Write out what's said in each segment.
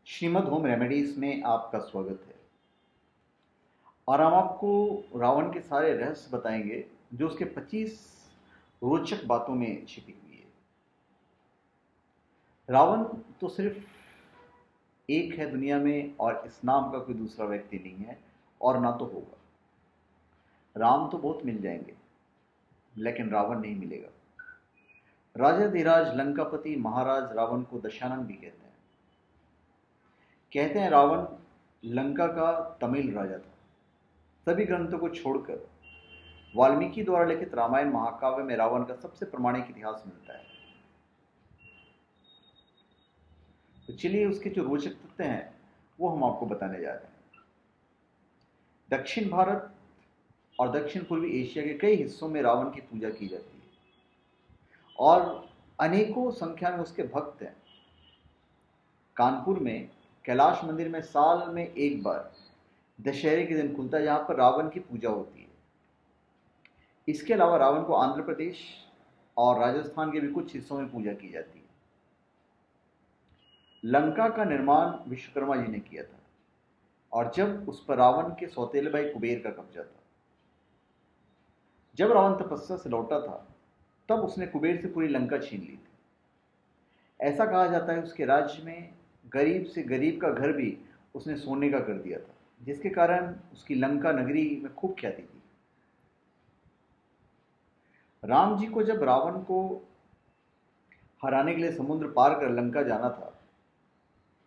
Shrimad home remedies में आपका स्वागत है। और हम आपको रावण के सारे रहस्य बताएंगे जो उसके 25 रोचक बातों में छिपी हुई है। रावण तो सिर्फ एक है दुनिया में और इस नाम का कोई दूसरा व्यक्ति नहीं है और ना तो होगा। राम तो बहुत मिल जाएंगे लेकिन रावण नहीं मिलेगा। राजा धीराज लंकापति महाराज रावण को दशानन भी कहते हैं रावण लंका का तमिल राजा था। सभी ग्रंथों को छोड़कर वाल्मीकि द्वारा लिखित रामायण महाकाव्य में रावण का सबसे प्रमाणिक इतिहास मिलता है। तो चलिए उसके जो रोचक तथ्य हैं वो हम आपको बताने जा रहे हैं। दक्षिण भारत और दक्षिण पूर्वी एशिया के कई हिस्सों में रावण की पूजा की जाती है और अनेकों संख्या में उसके भक्त हैं। कानपुर में कैलाश मंदिर में साल में एक बार दशहरे के दिन खुलता है जहां पर रावण की पूजा होती है। इसके अलावा रावण को आंध्र प्रदेश और राजस्थान के भी कुछ हिस्सों में पूजा की जाती है। लंका का निर्माण विश्वकर्मा जी ने किया था और जब उस पर रावण के सौतेले भाई कुबेर का कब्जा था। जब रावण तपस्या से लौटा था तब उसने कुबेर से पूरी लंका छीन ली थी। ऐसा कहा जाता है उसके राज्य में गरीब से गरीब का घर भी उसने सोने का कर दिया था, जिसके कारण उसकी लंका नगरी में खूब ख्याति थी। राम जी को जब रावण को हराने के लिए समुद्र पार कर लंका जाना था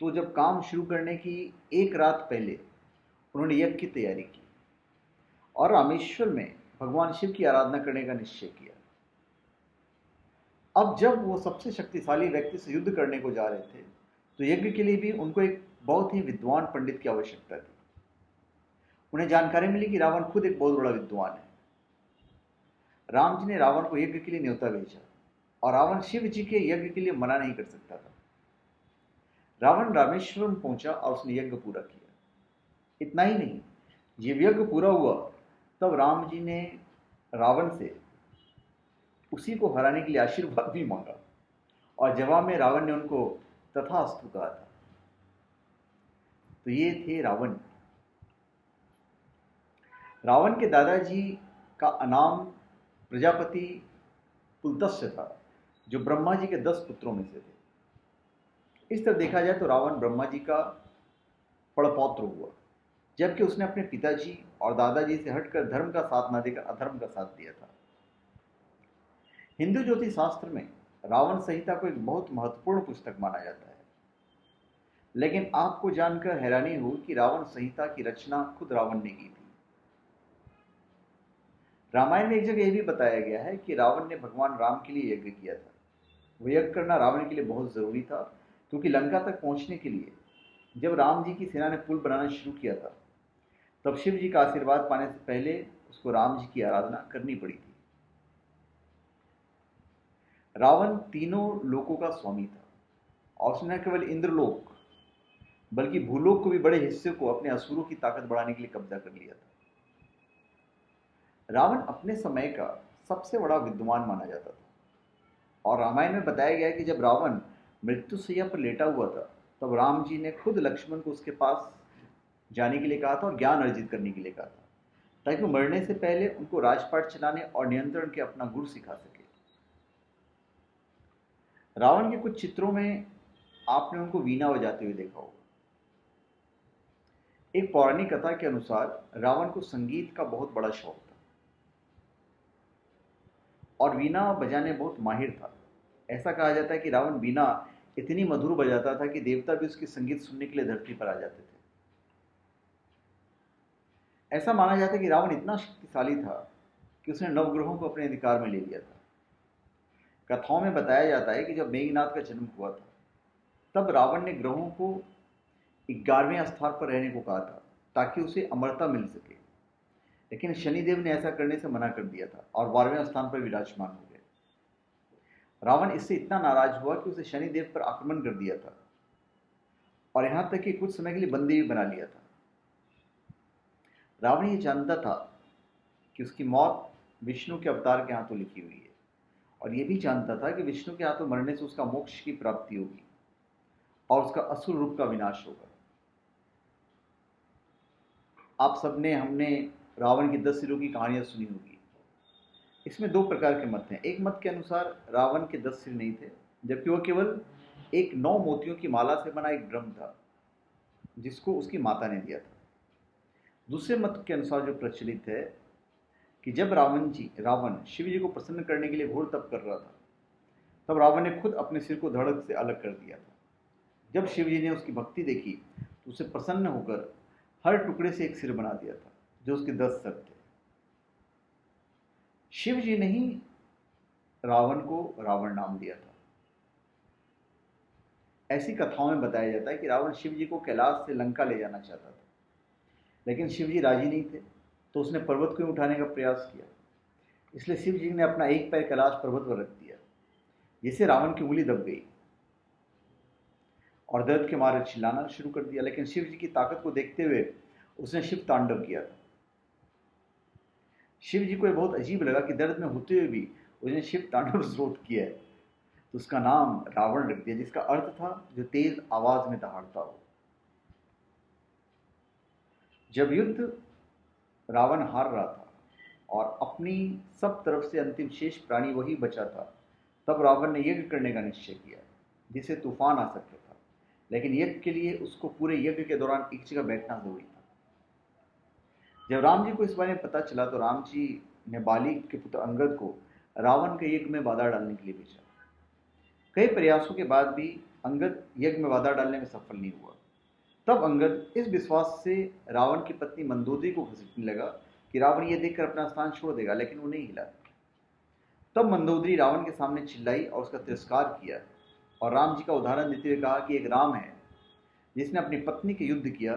तो जब काम शुरू करने की एक रात पहले उन्होंने यज्ञ की तैयारी की और रामेश्वर में भगवान शिव की आराधना करने का निश्चय किया। अब जब वो सबसे शक्तिशाली व्यक्ति से युद्ध करने को जा रहे थे तो यज्ञ के लिए भी उनको एक बहुत ही विद्वान पंडित की आवश्यकता थी। उन्हें जानकारी मिली कि रावण खुद एक बहुत बड़ा विद्वान है। राम जी ने रावण को यज्ञ के लिए न्योता भेजा और रावण शिव जी के यज्ञ के लिए मना नहीं कर सकता था। रावण रामेश्वरम पहुंचा और उसने यज्ञ पूरा किया। इतना ही नहीं, जब यज्ञ पूरा हुआ तब राम जी ने रावण से उसी को हराने के लिए आशीर्वाद भी मांगा और जवाब में रावण ने उनको तथास्तु कहा था। तो ये थे रावण। रावण के दादाजी का नाम प्रजापति पुलत्स्य था जो ब्रह्मा जी के 10 पुत्रों में से थे। इस तरह देखा जाए तो रावण ब्रह्मा जी का पड़पौत्र हुआ, जबकि उसने अपने पिताजी और दादाजी से हटकर धर्म का साथ न देकर अधर्म का साथ दिया था। हिंदू ज्योतिष शास्त्र में रावण संहिता को एक बहुत महत्वपूर्ण पुस्तक माना जाता है, लेकिन आपको जानकर हैरानी होगी कि रावण संहिता की रचना खुद रावण ने की थी। रामायण में एक जगह यह भी बताया गया है कि रावण ने भगवान राम के लिए यज्ञ किया था। वह यज्ञ करना रावण के लिए बहुत जरूरी था क्योंकि लंका तक पहुंचने के लिए जब राम जी की सेना ने पुल बनाना शुरू किया था तब शिव जी का आशीर्वाद पाने से पहले उसको राम जी की आराधना करनी पड़ी थी। रावण तीनों लोकों का स्वामी था और उसने न केवल इंद्रलोक बल्कि भूलोक को भी बड़े हिस्से को अपने असुरों की ताकत बढ़ाने के लिए कब्जा कर लिया था। रावण अपने समय का सबसे बड़ा विद्वान माना जाता था और रामायण में बताया गया है कि जब रावण मृत्युशैया पर लेटा हुआ था तब राम जी ने खुद लक्ष्मण को उसके पास जाने के लिए कहा था और ज्ञान अर्जित करने के लिए कहा था ताकि वो मरने से पहले उनको राजपाट चलाने और नियंत्रण के अपना गुर सिखा सके। रावण के कुछ चित्रों में आपने उनको वीणा बजाते हुए देखा होगा। एक पौराणिक कथा के अनुसार रावण को संगीत का बहुत बड़ा शौक था और वीणा बजाने बहुत माहिर था। ऐसा कहा जाता है कि रावण वीणा इतनी मधुर बजाता था कि देवता भी उसकी संगीत सुनने के लिए धरती पर आ जाते थे। ऐसा माना जाता है कि रावण इतना शक्तिशाली था कि उसने नवग्रहों को अपने अधिकार में ले लिया था। कथाओं में बताया जाता है कि जब मेघनाथ का जन्म हुआ था तब रावण ने ग्रहों को 11वें स्थान पर रहने को कहा था ताकि उसे अमरता मिल सके, लेकिन शनिदेव ने ऐसा करने से मना कर दिया था और 12वें स्थान पर विराजमान हो गए। रावण इससे इतना नाराज हुआ कि उसे शनिदेव पर आक्रमण कर दिया था और यहां तक कि कुछ समय के लिए बंदी भी बना लिया था। रावण ये जानता था कि उसकी मौत विष्णु के अवतार के हाथों लिखी हुई है और यह भी जानता था कि विष्णु के हाथों मरने से उसका मोक्ष की प्राप्ति होगी। और उसका असुर रूप का विनाश होगा। आप सबने हमने रावण की 10 सिरों की कहानियां सुनी होगी। इसमें दो प्रकार के मत हैं। एक मत के अनुसार रावण के 10 सिर नहीं थे, जबकि वह केवल एक 9 मोतियों की माला से बना एक ड्रम था जिसको उसकी माता ने दिया था। दूसरे मत के अनुसार जो प्रचलित है कि जब रावण शिव जी को प्रसन्न करने के लिए घोर तप कर रहा था, तब रावण ने खुद अपने सिर को धड़ से अलग कर दिया था। जब शिव जी ने उसकी भक्ति देखी तो उसे प्रसन्न होकर हर टुकड़े से एक सिर बना दिया था, जो उसके 10 सर थे। शिव जी ने ही रावण को रावण नाम दिया था। ऐसी कथाओं में बताया जाता है कि रावण शिव जी को कैलाश से लंका ले जाना चाहता था, लेकिन शिव जी राजी नहीं थे, तो उसने पर्वत को उठाने का प्रयास किया। इसलिए शिव जी ने अपना एक पैर कैलाश पर्वत पर रख दिया, जिससे रावण की उंगली दब गई और दर्द के मारे चिल्लाना शुरू कर दिया। लेकिन शिव जी की ताकत को देखते हुए उसने शिव तांडव किया था। शिव जी को यह बहुत अजीब लगा कि दर्द में होते हुए भी उसने शिव तांडव स्रोत किया है, तो उसका नाम रावण रख दिया, जिसका अर्थ था जो तेज आवाज में दहाड़ता हो। जब युद्ध रावण हार रहा था और अपनी सब तरफ से अंतिम शेष प्राणी वही बचा था, तब रावण ने यज्ञ करने का निश्चय किया, जिससे तूफान आ सकता था। लेकिन यज्ञ के लिए उसको पूरे यज्ञ के दौरान एक जगह बैठना जरूरी था। जब राम जी को इस बारे में पता चला तो राम जी ने बाली के पुत्र अंगद को रावण के यज्ञ में बाधा डालने के लिए भेजा। कई प्रयासों के बाद भी अंगद यज्ञ में बाधा डालने में सफल नहीं हुआ। तब अंगद इस विश्वास से रावण की पत्नी मंदोदरी को घसीटने लगा कि रावण यह देखकर अपना स्थान छोड़ देगा, लेकिन वो नहीं हिला। तब मंदोदरी रावण के सामने चिल्लाई और उसका तिरस्कार किया और राम जी का उदाहरण देते हुए कहा कि एक राम है जिसने अपनी पत्नी के युद्ध किया,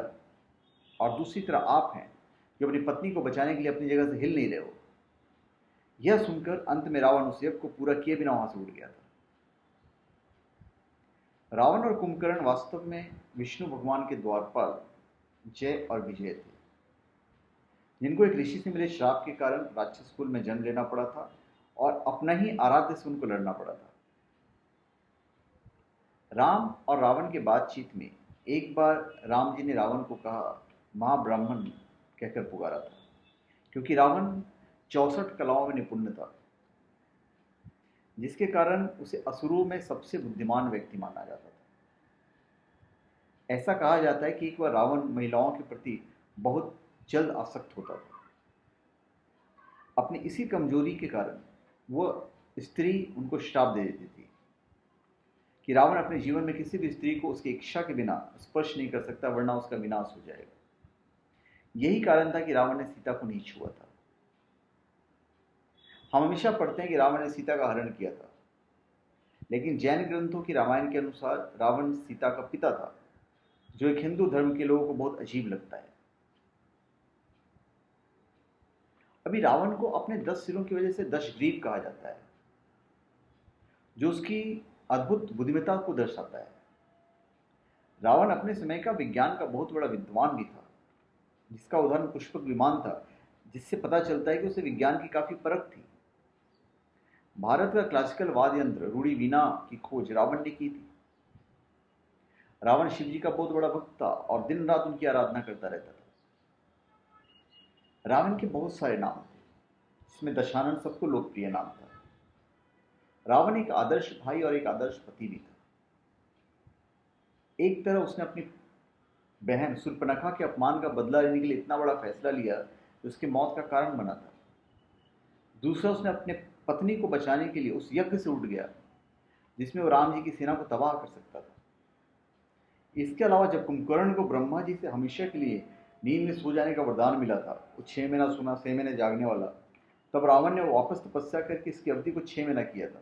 और दूसरी तरफ आप हैं जो अपनी पत्नी को बचाने के लिए अपनी जगह से हिल नहीं रहे हो। यह सुनकर अंत में रावण उस यज्ञ को पूरा किए बिना वहां से उड़ गया था। रावण और कुंभकर्ण वास्तव में विष्णु भगवान के द्वारपाल जय और विजय थे, जिनको एक ऋषि से मिले श्राप के कारण राक्षस कुल में जन्म लेना पड़ा था और अपना ही आराध्य से उनको लड़ना पड़ा था। राम और रावण के बातचीत में एक बार राम जी ने रावण को कहा महाब्राह्मण कहकर पुकारा था, क्योंकि रावण 64 कलाओं में निपुण था, जिसके कारण उसे असुरों में सबसे बुद्धिमान व्यक्ति माना जाता था। ऐसा कहा जाता है कि एक बार रावण महिलाओं के प्रति बहुत जल्द आसक्त होता था। अपनी इसी कमजोरी के कारण वह स्त्री उनको श्राप दे देती थी कि रावण अपने जीवन में किसी भी स्त्री को उसकी इच्छा के बिना स्पर्श नहीं कर सकता, वरना उसका विनाश हो जाएगा। यही कारण था कि रावण ने सीता को नहीं छुआ था। हम हमेशा पढ़ते हैं कि रावण ने सीता का हरण किया था, लेकिन जैन ग्रंथों की रामायण के अनुसार रावण सीता का पिता था, जो एक हिंदू धर्म के लोगों को बहुत अजीब लगता है। अभी रावण को अपने 10 सिरों की वजह से दशग्रीव कहा जाता है, जो उसकी अद्भुत बुद्धिमत्ता को दर्शाता है। रावण अपने समय का विज्ञान का बहुत बड़ा विद्वान भी था, जिसका उदाहरण पुष्पक विमान था, जिससे पता चलता है कि उसे विज्ञान की काफी परख थी। भारत का क्लासिकल वाद्य यंत्र रूड़ी वीणा की खोज रावण ने की थी। रावण शिव जी का बहुत बड़ा भक्त था और दिन रात उनकी आराधना करता रहता था। रावण के बहुत सारे नाम थे, जिसमें दशानन सबको लोकप्रिय नाम था। रावण एक आदर्श भाई और एक आदर्श पति भी था। एक तरह उसने अपनी बहन शूर्पणखा के अपमान का बदला लेने के लिए इतना बड़ा फैसला लिया जो उसकी मौत का कारण बना था। दूसरा, उसने अपने पत्नी को बचाने के लिए उस यज्ञ से उठ गया जिसमें वो राम जी की सेना को तबाह कर सकता था। इसके अलावा जब कुंभकर्ण को ब्रह्मा जी से हमेशा के लिए नींद में सो जाने का वरदान मिला था, वो 6 महीना सोना 6 महीने जागने वाला, तब रावण ने वापस तपस्या करके इसकी अवधि को 6 महीना किया था,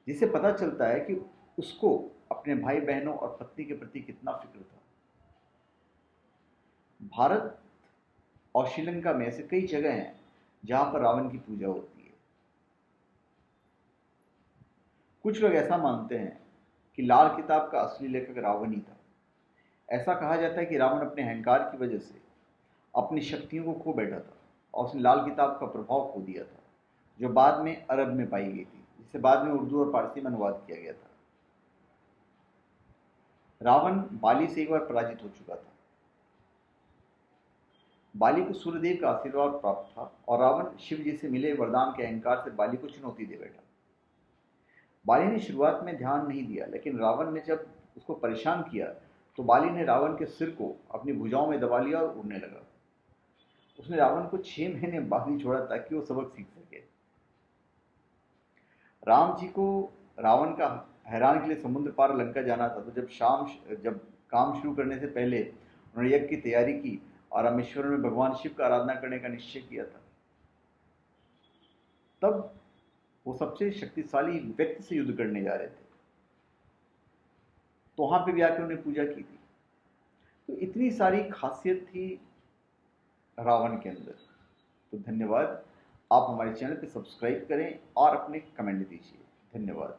जिससे पता चलता है कि उसको अपने भाई बहनों और पत्नी के प्रति कितना फिक्र था। भारत और श्रीलंका में ऐसे कई जगह हैं जहां पर रावण की पूजा होती है। कुछ लोग ऐसा मानते हैं कि लाल किताब का असली लेखक रावण ही था। ऐसा कहा जाता है कि रावण अपने अहंकार की वजह से अपनी शक्तियों को खो बैठा था और उसने लाल किताब का प्रभाव खो दिया था, जो बाद में अरब में पाई गई थी, जिसे बाद में उर्दू और फारसी में अनुवाद किया गया था। रावण बाली से एक बार पराजित हो चुका था। बाली को सूर्यदेव का आशीर्वाद प्राप्त था और रावण शिव जी से मिले वरदान के अहंकार से बाली को चुनौती दे बैठा। बाली ने शुरुआत में ध्यान नहीं दिया, लेकिन रावण ने जब उसको परेशान किया तो बाली ने रावण के सिर को अपनी भुजाओं में दबा लिया और उड़ने लगा। उसने रावण को 6 महीने बाद ही छोड़ा ताकि वो सबक सीख सके। राम जी को रावण का हैरान के लिए समुद्र पार लंका जाना था, तो जब काम शुरू करने से पहले उन्होंने यज्ञ की तैयारी की और रामेश्वर में भगवान शिव का आराधना करने का निश्चय किया था। तब वो सबसे शक्तिशाली व्यक्ति से युद्ध करने जा रहे थे, तो वहां पे भी आके उन्होंने पूजा की थी। तो इतनी सारी खासियत थी रावण के अंदर। तो धन्यवाद। आप हमारे चैनल पे सब्सक्राइब करें और अपने कमेंट दीजिए। धन्यवाद।